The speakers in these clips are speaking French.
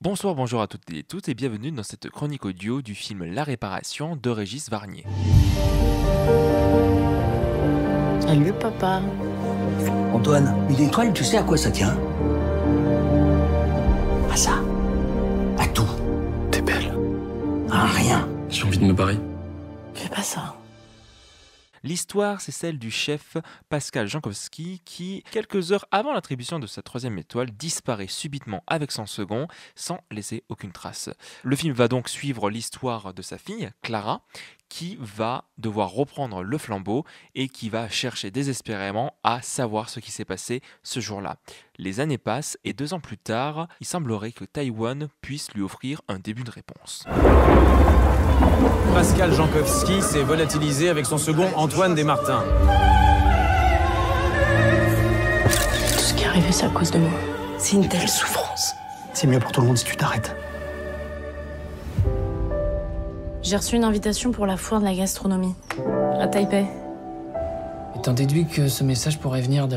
Bonsoir, bonjour à toutes et tous et bienvenue dans cette chronique audio du film La Réparation de Régis Varnier. Salut papa. Antoine, une étoile, tu sais à quoi ça tient? À ça. À tout. T'es belle. À rien. J'ai envie de me barrer. Fais pas ça. L'histoire, c'est celle du chef Pascal Jankowski qui, quelques heures avant l'attribution de sa troisième étoile, disparaît subitement avec son second sans laisser aucune trace. Le film va donc suivre l'histoire de sa fille, Clara, qui va devoir reprendre le flambeau et qui va chercher désespérément à savoir ce qui s'est passé ce jour-là. Les années passent et 2 ans plus tard, il semblerait que Taïwan puisse lui offrir un début de réponse. Pascal Jankowski s'est volatilisé avec son second Antoine Desmartins. Tout ce qui est arrivé, c'est à cause de moi. C'est une telle souffrance. C'est mieux pour tout le monde si tu t'arrêtes. J'ai reçu une invitation pour la foire de la gastronomie à Taipei, Et t'en déduis que ce message pourrait venir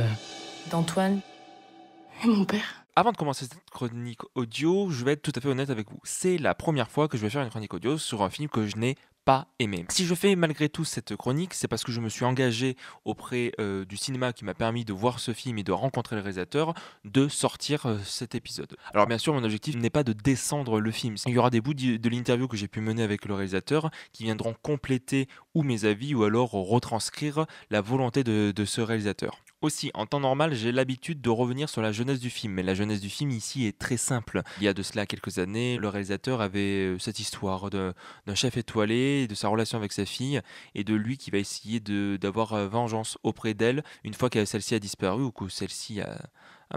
d'Antoine et mon père. Avant de commencer cette chronique audio, je vais être tout à fait honnête avec vous. C'est la première fois que je vais faire une chronique audio sur un film que je n'ai pas aimé. Si je fais malgré tout cette chronique, c'est parce que je me suis engagé auprès du cinéma qui m'a permis de voir ce film et de rencontrer le réalisateur, de sortir cet épisode. Alors bien sûr, mon objectif n'est pas de descendre le film. Il y aura des bouts de l'interview que j'ai pu mener avec le réalisateur qui viendront compléter ou mes avis ou alors retranscrire la volonté de ce réalisateur. Aussi, en temps normal, j'ai l'habitude de revenir sur la jeunesse du film, mais la jeunesse du film ici est très simple. Il y a de cela quelques années, le réalisateur avait cette histoire d'un chef étoilé, de sa relation avec sa fille, et de lui qui va essayer d'avoir vengeance auprès d'elle une fois que celle-ci a disparu ou que celle-ci a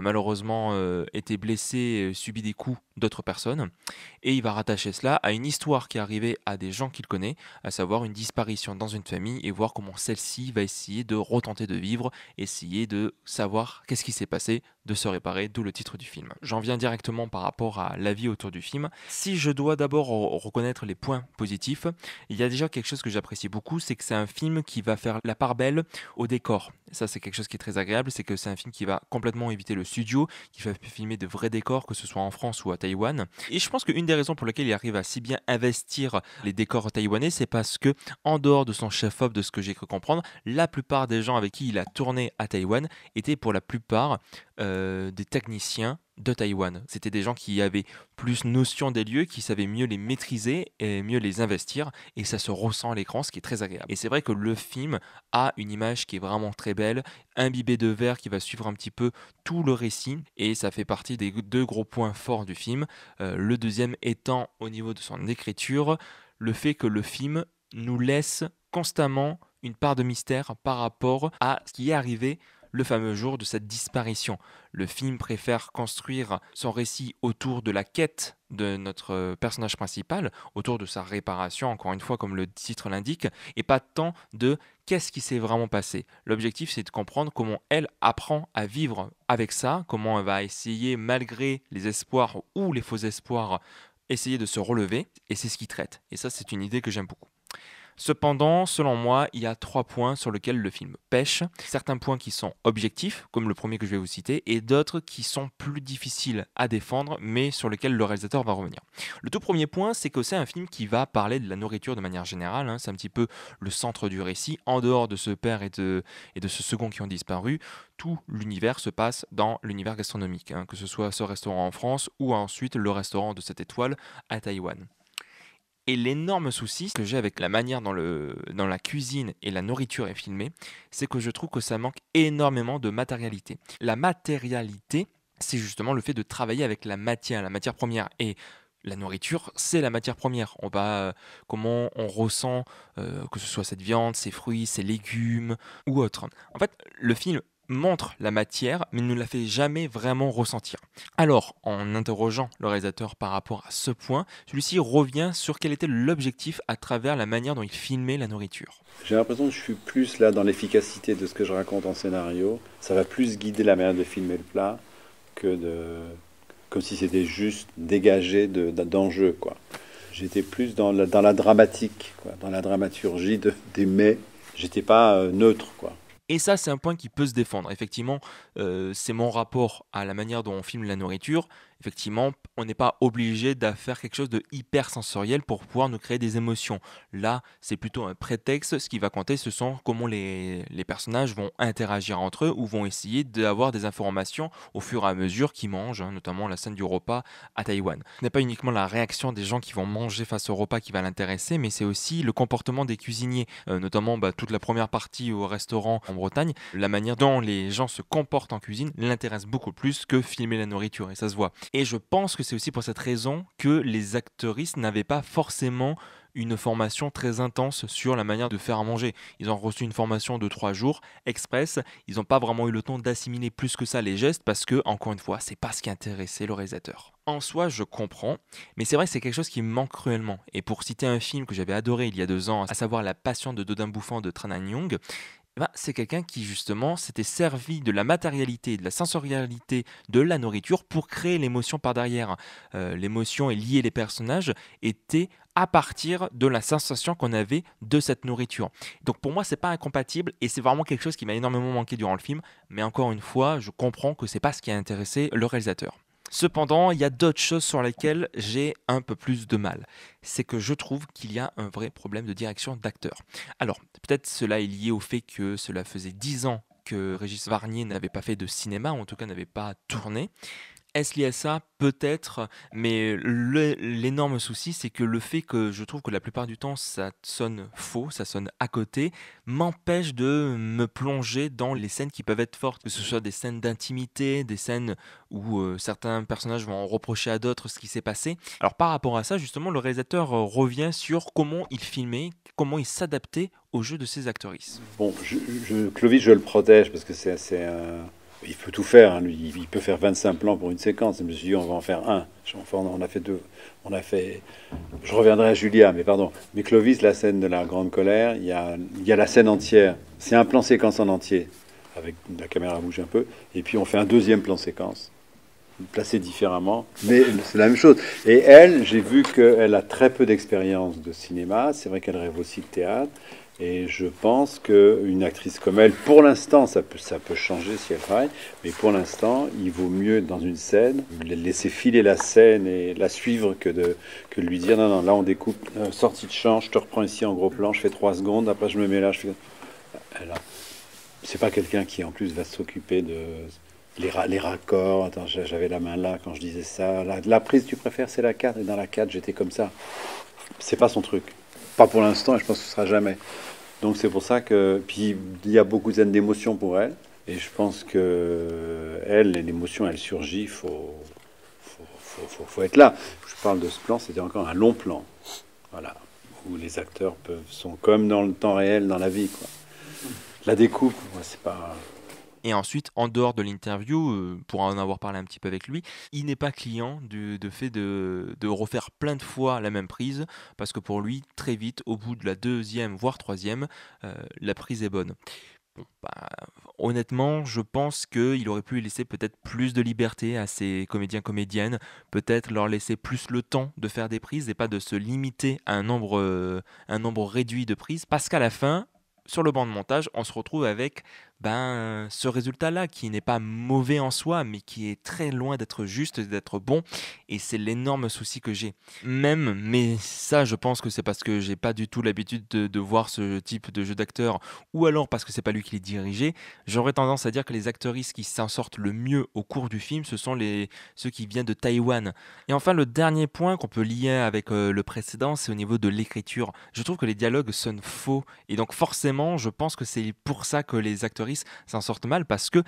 malheureusement été blessée, subi des coups d'autres personnes. Et il va rattacher cela à une histoire qui est arrivée à des gens qu'il connaît, à savoir une disparition dans une famille et voir comment celle-ci va essayer de retenter de vivre, essayer de savoir qu'est-ce qui s'est passé, de se réparer, d'où le titre du film. J'en viens directement par rapport à l'avis autour du film. Si je dois d'abord reconnaître les points positifs, il y a déjà quelque chose que j'apprécie beaucoup, c'est que c'est un film qui va faire la part belle au décor. Ça, c'est quelque chose qui est très agréable, c'est que c'est un film qui va complètement éviter le studio, qui va filmer de vrais décors, que ce soit en France ou à Taïwan. Et je pense qu'une des raisons pour lesquelles il arrive à si bien investir les décors taïwanais, c'est parce que, en dehors de son chef-op, de ce que j'ai cru comprendre, la plupart des gens avec qui il a tourné à Taïwan étaient pour la plupart des techniciens de Taïwan. C'était des gens qui avaient plus notion des lieux, qui savaient mieux les maîtriser et mieux les investir, et ça se ressent à l'écran, ce qui est très agréable. Et c'est vrai que le film a une image qui est vraiment très belle, imbibée de vert qui va suivre un petit peu tout le récit, et ça fait partie des 2 gros points forts du film. Le deuxième étant au niveau de son écriture, le fait que le film nous laisse constamment une part de mystère par rapport à ce qui est arrivé le fameux jour de cette disparition. Le film préfère construire son récit autour de la quête de notre personnage principal, autour de sa réparation, encore une fois comme le titre l'indique, et pas tant de qu'est-ce qui s'est vraiment passé. L'objectif, c'est de comprendre comment elle apprend à vivre avec ça, comment elle va essayer, malgré les espoirs ou les faux espoirs, essayer de se relever, et c'est ce qu'il traite. Et ça, c'est une idée que j'aime beaucoup. Cependant, selon moi, il y a 3 points sur lesquels le film pêche. Certains points qui sont objectifs, comme le premier que je vais vous citer, et d'autres qui sont plus difficiles à défendre, mais sur lesquels le réalisateur va revenir. Le tout premier point, c'est que c'est un film qui va parler de la nourriture de manière générale. C'est un petit peu le centre du récit. En dehors de ce père et de ce second qui ont disparu, tout l'univers se passe dans l'univers gastronomique, que ce soit ce restaurant en France ou ensuite le restaurant de cette étoile à Taïwan. Et l'énorme souci que j'ai avec la manière dont la cuisine et la nourriture est filmée, c'est que je trouve que ça manque énormément de matérialité. La matérialité, c'est justement le fait de travailler avec la matière première. Et la nourriture, c'est la matière première. Comment on ressent que ce soit cette viande, ces fruits, ces légumes ou autre. En fait, le film montre la matière, mais ne la fait jamais vraiment ressentir. Alors, en interrogeant le réalisateur par rapport à ce point, celui-ci revient sur quel était l'objectif à travers la manière dont il filmait la nourriture. J'ai l'impression que je suis plus là dans l'efficacité de ce que je raconte en scénario. Ça va plus guider la manière de filmer le plat comme si c'était juste dégagé d'enjeu, quoi. J'étais plus dans la dramatique, quoi, dans la dramaturgie des mets. J'étais pas neutre, quoi. Et ça, c'est un point qui peut se défendre. Effectivement, c'est mon rapport à la manière dont on filme la nourriture. Effectivement, on n'est pas obligé de faire quelque chose de hyper sensoriel pour pouvoir nous créer des émotions. Là, c'est plutôt un prétexte. Ce qui va compter, ce sont comment les personnages vont interagir entre eux ou vont essayer d'avoir des informations au fur et à mesure qu'ils mangent, hein, notamment la scène du repas à Taïwan. Ce n'est pas uniquement la réaction des gens qui vont manger face au repas qui va l'intéresser, mais c'est aussi le comportement des cuisiniers, notamment toute la première partie au restaurant en Bretagne. La manière dont les gens se comportent en cuisine l'intéresse beaucoup plus que filmer la nourriture, et ça se voit. Et je pense que c'est aussi pour cette raison que les actrices n'avaient pas forcément une formation très intense sur la manière de faire à manger. Ils ont reçu une formation de 3 jours express. Ils n'ont pas vraiment eu le temps d'assimiler plus que ça les gestes parce que, encore une fois, c'est pas ce qui intéressait le réalisateur. En soi, je comprends, mais c'est vrai que c'est quelque chose qui me manque cruellement. Et pour citer un film que j'avais adoré il y a 2 ans, à savoir La Passion de Dodin Bouffant de Tran Anh Young, c'est quelqu'un qui justement s'était servi de la matérialité, de la sensorialité de la nourriture pour créer l'émotion par derrière. L'émotion et lier les personnages était à partir de la sensation qu'on avait de cette nourriture. Donc pour moi, c'est pas incompatible et c'est vraiment quelque chose qui m'a énormément manqué durant le film. Mais encore une fois, je comprends que c'est pas ce qui a intéressé le réalisateur. Cependant, il y a d'autres choses sur lesquelles j'ai un peu plus de mal. C'est que je trouve qu'il y a un vrai problème de direction d'acteur. Alors, peut-être cela est lié au fait que cela faisait 10 ans que Régis Varnier n'avait pas fait de cinéma, ou en tout cas n'avait pas tourné. Est-ce lié à ça? Peut-être, mais l'énorme souci, c'est que le fait que je trouve que la plupart du temps, ça sonne faux, ça sonne à côté, m'empêche de me plonger dans les scènes qui peuvent être fortes, que ce soit des scènes d'intimité, des scènes où certains personnages vont reprocher à d'autres ce qui s'est passé. Alors par rapport à ça, justement, le réalisateur revient sur comment il filmait, comment il s'adaptait au jeu de ses actrices. Bon, Clovis, je le protège parce que c'est un... Il peut tout faire, hein, lui. Il peut faire 25 plans pour une séquence. Je me suis dit, on va en faire un. Enfin, on en a fait 2. On a fait... Je reviendrai à Julia, mais pardon. Mais Clovis, la scène de la grande colère, il y a la scène entière. C'est un plan séquence en entier, avec la caméra bouge un peu. Et puis on fait un deuxième plan séquence, placé différemment. Mais c'est la même chose. Et elle, j'ai vu qu'elle a très peu d'expérience de cinéma. C'est vrai qu'elle rêve aussi de théâtre. Et je pense qu'une actrice comme elle, pour l'instant, ça peut changer si elle travaille, mais pour l'instant, il vaut mieux dans une scène, laisser filer la scène et la suivre que de lui dire non, là on découpe, sortie de champ, je te reprends ici en gros plan, je fais 3 secondes, après je me mets là, je fais... C'est pas quelqu'un qui en plus va s'occuper de les raccords. Attends, j'avais la main là quand je disais ça. La prise tu préfères, c'est la 4, et dans la 4 j'étais comme ça. C'est pas son truc. Pas pour l'instant, et je pense que ce sera jamais. Donc c'est pour ça que... Puis il y a beaucoup d'émotions pour elle. Et je pense que elle, l'émotion, elle surgit. Faut être là. Je parle de ce plan, c'était encore un long plan. Voilà. Où les acteurs sont comme dans le temps réel, dans la vie, quoi. La découpe, c'est pas... Et ensuite, en dehors de l'interview, pour en avoir parlé un petit peu avec lui, il n'est pas client de fait de refaire plein de fois la même prise, parce que pour lui, très vite, au bout de la 2e, voire 3e, la prise est bonne. Bon, honnêtement, je pense qu'il aurait pu laisser peut-être plus de liberté à ses comédiens-comédiennes, peut-être leur laisser plus le temps de faire des prises et pas de se limiter à un nombre réduit de prises, parce qu'à la fin, sur le banc de montage, on se retrouve avec ce résultat-là qui n'est pas mauvais en soi, mais qui est très loin d'être juste, d'être bon, et c'est l'énorme souci que j'ai. Mais ça, je pense que c'est parce que j'ai pas du tout l'habitude de voir ce type de jeu d'acteur, ou alors parce que c'est pas lui qui les dirigeait. J'aurais tendance à dire que les actrices qui s'en sortent le mieux au cours du film, ce sont ceux qui viennent de Taïwan. Et enfin, le dernier point qu'on peut lier avec le précédent, c'est au niveau de l'écriture. Je trouve que les dialogues sonnent faux, et donc forcément, je pense que c'est pour ça que les actrices s'en sortent mal, parce que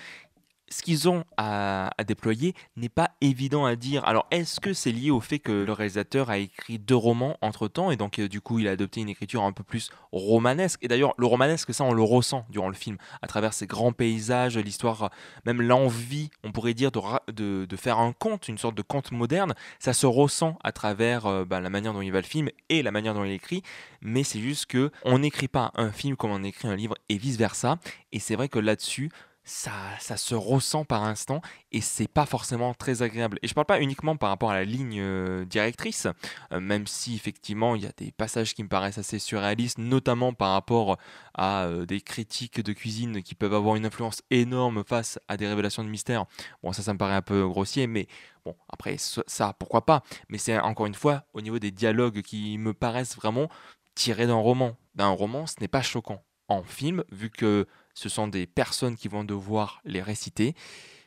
ce qu'ils ont à déployer n'est pas évident à dire. Alors, est-ce que c'est lié au fait que le réalisateur a écrit 2 romans entre-temps, et donc du coup il a adopté une écriture un peu plus romanesque? Et d'ailleurs, le romanesque, ça on le ressent durant le film, à travers ces grands paysages, l'histoire, même l'envie, on pourrait dire, de faire un conte, une sorte de conte moderne. Ça se ressent à travers la manière dont il va le film et la manière dont il écrit, mais c'est juste que on n'écrit pas un film comme on écrit un livre, et vice-versa. Et c'est vrai que là-dessus, ça se ressent par instant et c'est pas forcément très agréable. Et je parle pas uniquement par rapport à la ligne directrice, même si effectivement il y a des passages qui me paraissent assez surréalistes, notamment par rapport à des critiques de cuisine qui peuvent avoir une influence énorme face à des révélations de mystère. Bon, ça me paraît un peu grossier, mais bon, après ça, pourquoi pas. Mais c'est encore une fois au niveau des dialogues qui me paraissent vraiment tirés d'un roman. D'un roman, ce n'est pas choquant. En film, vu que ce sont des personnes qui vont devoir les réciter,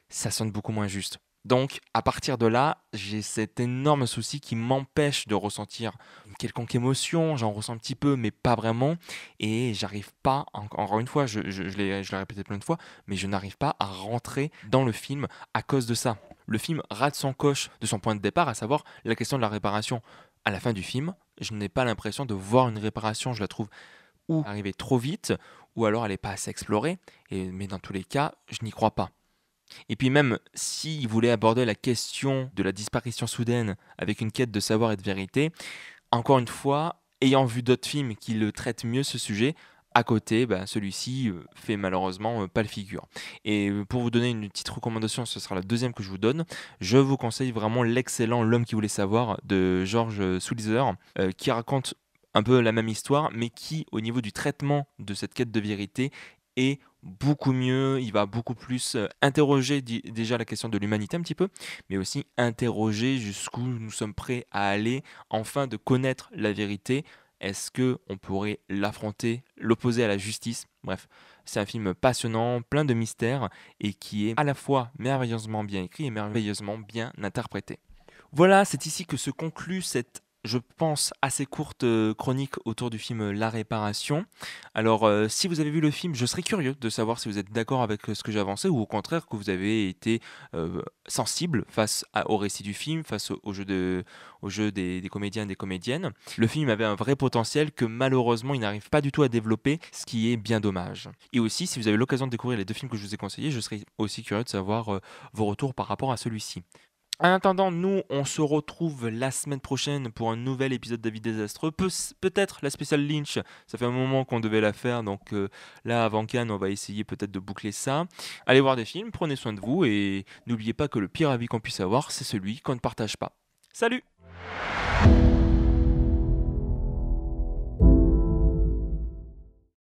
ça sonne beaucoup moins juste. Donc, à partir de là, j'ai cet énorme souci qui m'empêche de ressentir une quelconque émotion. J'en ressens un petit peu, mais pas vraiment. Et j'arrive pas, encore une fois, je l'ai répété plein de fois, mais je n'arrive pas à rentrer dans le film à cause de ça. Le film rate son coche de son point de départ, à savoir la question de la réparation. À la fin du film, je n'ai pas l'impression de voir une réparation. Je la trouve ou arriver trop vite, ou alors elle n'est pas assez explorée, mais dans tous les cas, je n'y crois pas. Et puis même s'il voulait aborder la question de la disparition soudaine avec une quête de savoir et de vérité, encore une fois, ayant vu d'autres films qui le traitent mieux ce sujet, à côté, celui-ci fait malheureusement pas le figure. Et pour vous donner une petite recommandation, ce sera la deuxième que je vous donne. Je vous conseille vraiment l'excellent L'homme qui voulait savoir de George Sulzer, qui raconte un peu la même histoire, mais qui, au niveau du traitement de cette quête de vérité, est beaucoup mieux. Il va beaucoup plus interroger déjà la question de l'humanité un petit peu, mais aussi interroger jusqu'où nous sommes prêts à aller, afin de connaître la vérité. Est-ce que on pourrait l'affronter, l'opposer à la justice? Bref, c'est un film passionnant, plein de mystères, et qui est à la fois merveilleusement bien écrit et merveilleusement bien interprété. Voilà, c'est ici que se conclut cette, je pense, assez courte chronique autour du film La Réparation. Alors, si vous avez vu le film, je serais curieux de savoir si vous êtes d'accord avec ce que j'ai avancé ou au contraire que vous avez été sensible au récit du film, face au jeu des comédiens et des comédiennes. Le film avait un vrai potentiel que malheureusement il n'arrive pas du tout à développer, ce qui est bien dommage. Et aussi, si vous avez l'occasion de découvrir les deux films que je vous ai conseillés, je serais aussi curieux de savoir vos retours par rapport à celui-ci. En attendant, nous, on se retrouve la semaine prochaine pour un nouvel épisode d'Avis désastreux. Peut-être la spéciale Lynch, ça fait un moment qu'on devait la faire, donc là, avant Cannes, on va essayer peut-être de boucler ça. Allez voir des films, prenez soin de vous, et n'oubliez pas que le pire avis qu'on puisse avoir, c'est celui qu'on ne partage pas. Salut!